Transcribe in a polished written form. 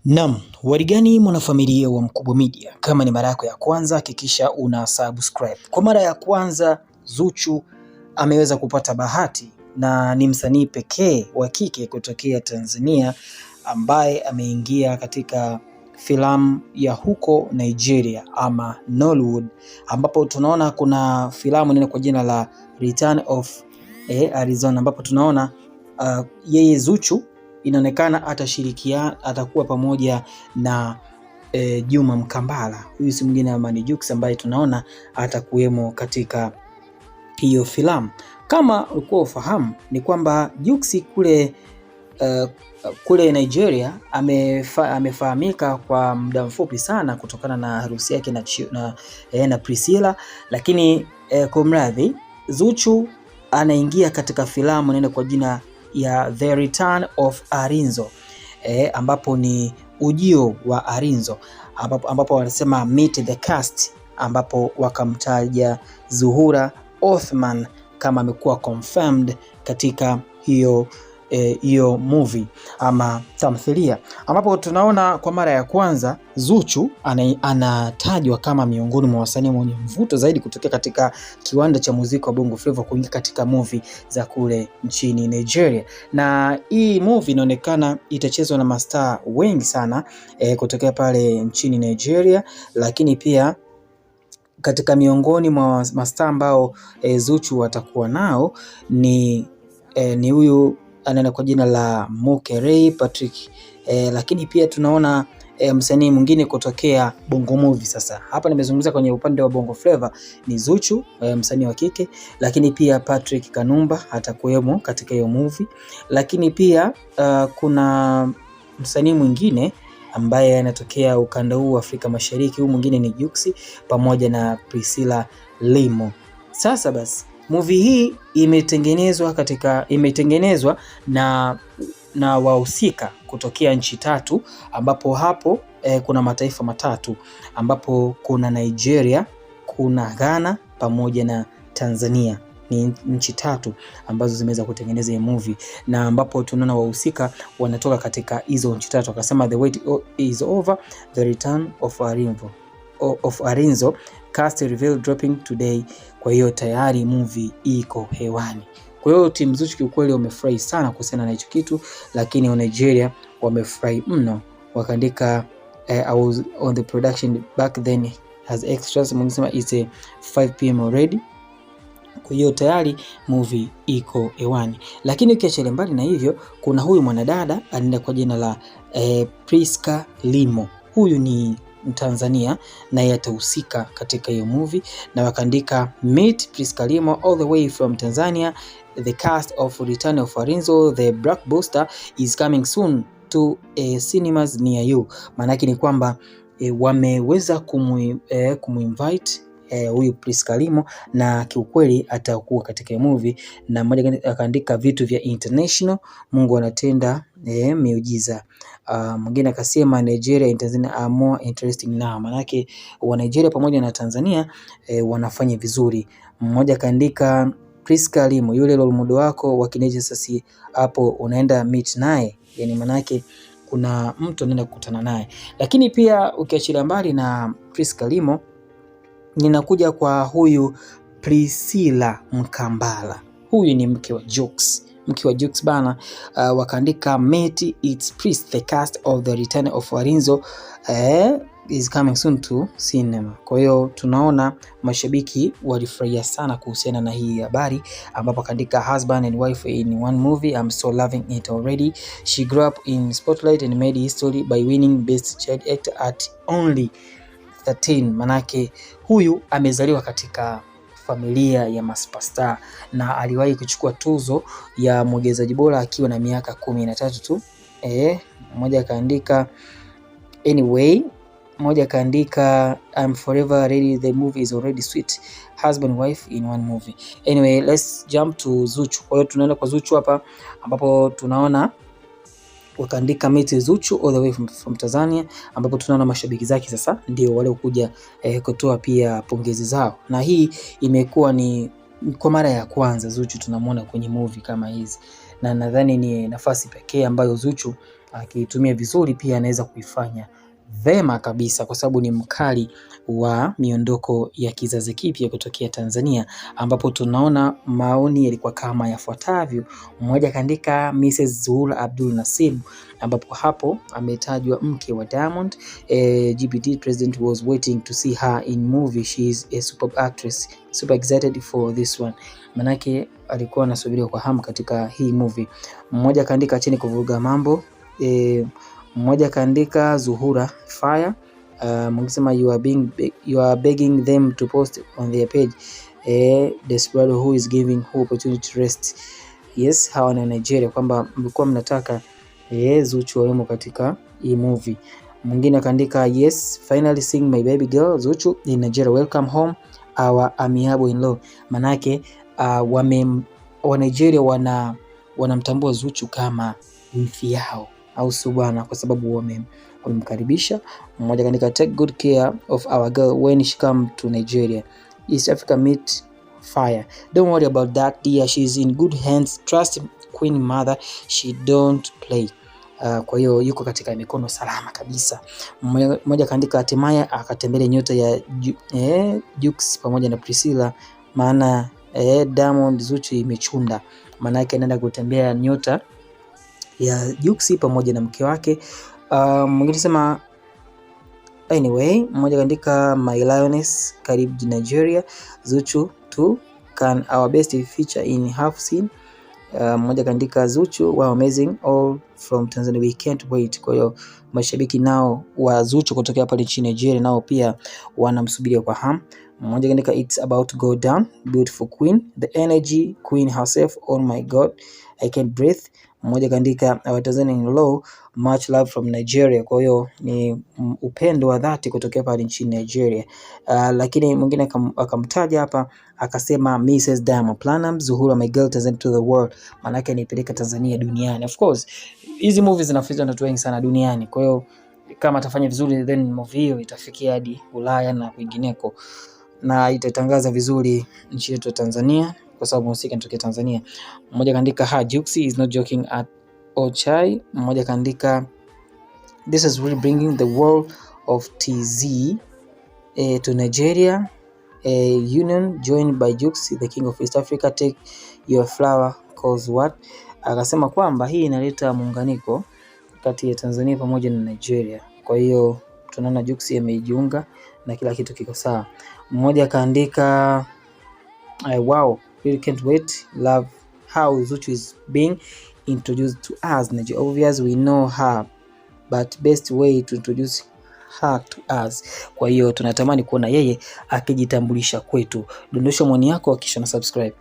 Naam, warigani mwanafamilia wa Mkubwa Media. Kama ni mara yako ya kwanza hakikisha una subscribe. Kwa mara ya kwanza Zuchu ameweza kupata bahati na ni msanii pekee wa kike kutokea Tanzania ambaye ameingia katika filamu ya huko Nigeria ama Nollywood, ambapo tunaona kuna filamu nene kwa jina la Return of Arizona, ambapo tunaona yeye Zuchu inaonekana atakuwa pamoja na Juma Mkambala. Huyu si mwingine ama ni Jux ambaye tunaona atakuwemo katika hiyo filamu. Kama ulikuwa ufahamu ni kwamba Jux kule Nigeria amefahamika kwa muda mfupi sana kutokana na harusi yake na Priscilla, lakini kumradhi, Zuchu anaingia katika filamu nene kwa jina ya The Return of Arinzo, ambapo ni ujio wa Arinzo, ambapo wanasema meet the cast, ambapo wakamtaja Zuhura Othman kama amekuwa confirmed katika hiyo movie ama tamthilia, ambapo tunaona kwa mara ya kwanza Zuchu anatajwa kama miongoni mwa wasanii wenye mvuto zaidi kutokea katika kiwanda cha muziki wa Bongo Flava kuingia katika movie za kule nchini Nigeria. Na hii movie inaonekana itachezwa na mastaa wengi sana kutokea pale nchini Nigeria, lakini pia katika miongoni mwa mastaa ambao Zuchu watakuwa nao ni huyu anaenda kwa jina la Mokere Patrick, lakini pia tunaona msanii mwingine kutokea Bongo Movie. Sasa hapa nimezungumza kwenye upande wa Bongo Flava ni Zuchu, msanii wa kike, lakini pia Patrick Kanumba atakuwemo katika hiyo movie, lakini pia kuna msanii mwingine ambaye anatokea ukanda huu wa Afrika Mashariki. Huyu mwingine ni Jux pamoja na Priscilla Limo. Sasa basi movie hii imetengenezwa na wahusika kutokea nchi tatu, ambapo hapo kuna mataifa matatu, ambapo kuna Nigeria, kuna Ghana pamoja na Tanzania. Ni nchi tatu ambazo zimeweza kutengeneza hii movie, na ambapo tunaona wahusika wanatoka katika hizo nchi tatu. Akasema the wait is over, the return of Arinzo cast reveal dropping today. Kwa hiyo tayari movie iko hewani. Kwa hiyo timu Zuchu kiukweli wamefurahi sana kuhusiana na hicho kitu, lakini wa Nigeria wamefurahi mno, wakaandika I was on the production back then as extras, mngesema it's a 5 PM already. Kwa hiyo tayari movie iko hewani. Lakini ukiachilia mbali na hivyo, kuna huyu mwanadada anaenda kwa jina la Priska Limo. Huyu ni Mtanzania na yeye atahusika katika hiyo movie, na wakaandika meet Priska Limo all the way from Tanzania, the cast of Return of Arinzo, the blockbuster is coming soon to cinemas near you. Maana yake ni kwamba wameweza kumuinvite huyu Priska Limo, na kiukweli atakuwa katika movie. Na mmoja akaandika vitu vya international, Mungu anatenda miujiza. Mwingine akasema Nigeria and Tanzania are more interesting now. Manake wa Nigeria pamoja na Tanzania wanafanya vizuri. Mmoja akaandika Priska Limo, yule role model wako wa kineje, sasa hapo unaenda meet naye, yani manake kuna mtu anaenda kukutana naye. Lakini pia ukiachilia mbali na Priska Limo, ninakuja kwa huyu Priscilla Mkambala. Huyu ni mke wa Jux bana. Wakaandika meet it's Pris, the cast of the Return of Arinzo is coming soon to cinema. Kwa hiyo tunaona mashabiki walifurahia sana kuhusiana na hii habari, ambapo akaandika husband and wife in one movie, I'm so loving it already. She grew up in spotlight and made history by winning best child actor at only 13. Manake huyu amezaliwa katika familia ya superstar na aliwahi kuchukua tuzo ya mwigizaji bora akiwa na miaka 13 tu. Mmoja kaandika anyway, mmoja kaandika I'm forever ready, the movie is already sweet, husband wife in one movie. Anyway, let's jump to Zuchu. Kwa hiyo tunaenda kwa Zuchu hapa, ambapo tunaona wakaandika meet Zuchu all the way from Tanzania, ambapo tunaona mashabiki zake sasa ndio wale kuja kutoa pia pongezi zao. Na hii imekuwa ni kwa mara ya kwanza Zuchu tunamuona kwenye movie kama hizi, na nadhani ni nafasi pekee ambayo Zuchu akiitumia vizuri pia anaweza kuifanya vema kabisa, kwa sababu ni mkali wa miondoko ya kizazi kipya kutokea Tanzania, ambapo tunaona maoni yalikuwa kama yafuatavyo. Mmoja kaandika Mrs. Zuhura Abdul Nasib, ambapo hapo ametajwa mke wa Diamond. GBT president was waiting to see her in movie, she is a superb actress, super excited for this one. Manake alikuwa anasubiriwa kwa hamu katika hii movie. Mmoja kaandika chini kuvuruga mambo. Mmoja kaandika Zuhura fire. Mngesema you are begging them to post on their page. Desperado who is giving who opportunity to rest. Yes, hawa ni Nigeria, kwamba mlikuwa mnataka Zuchu wemo katika hii movie. Mwingine kaandika yes, finally seeing my baby girl Zuchu in Nigeria, welcome home our amiable in law. Manake wa Nigeria wanamtambua Zuchu kama wifi yao au subana, kwa sababu wamemkaribisha. Mmoja kaandika take good care of our girl when she come to Nigeria, East Africa meet fire, don't worry about that dear, she's in good hands, trust Queen Mother, she don't play. Kwa hiyo yuko katika mikono salama kabisa. Mmoja kaandika hatimaye akatembelea nyota ya Jux pamoja na Priscilla, maana Diamond Zuchu imechunda, maana yake anaenda kutembea nyota ya Jux pamoja na mke wake. Mwingine sema anyway, mmoja kaandika my lioness karibu Nigeria, Zuchu too can our best feature in half scene. Mmoja kaandika Zuchu wow amazing all from Tanzania, we can't wait. Kwa hiyo mashabiki nao wa Zuchu kutokea pale nchini Nigeria nao pia wanamsubiria kwa hamu. Mmoja kaandika it's about to go down, beautiful queen, the energy queen herself, oh my god I can't breathe. Mmoja kaandika our Tanzanian in law, much love from Nigeria. Kwa hiyo ni upendo wa dhati kutokea pale nchini Nigeria. Lakini mwingine akamtaja hapa akasema Mrs. Diamond Platnumz, Zuhura my girl Tanzania to the world, maana yake nipeleka Tanzania duniani. Of course hizi movies zinafuatwa na watu wengi sana duniani, kwa hiyo kama atafanya vizuri then movie hiyo itafikia hadi Ulaya na kwingineko, na itatangaza vizuri nchi yetu Tanzania kwa sababu mhusika anatokea Tanzania. Mmoja kaandika Juxi is not joking at Ochai. Mmoja kaandika this is really bringing the world of TZ to Nigeria. Union joined by Juxi the king of East Africa, take your flower cause what. Akasema kwamba hii inaleta muunganiko kati ya Tanzania pamoja na Nigeria. Kwa hiyo tunaona Juxi amejiunga na kila kitu kiko sawa. Mmoja kaandika wow, really can't wait, love how Zuchu is being introduced to us. Obviously we know her, but best way to introduce her to us. Kwa hiyo tunatamani kuona yeye akijitambulisha kwetu. Dondosha maoni yako kisha na subscribe.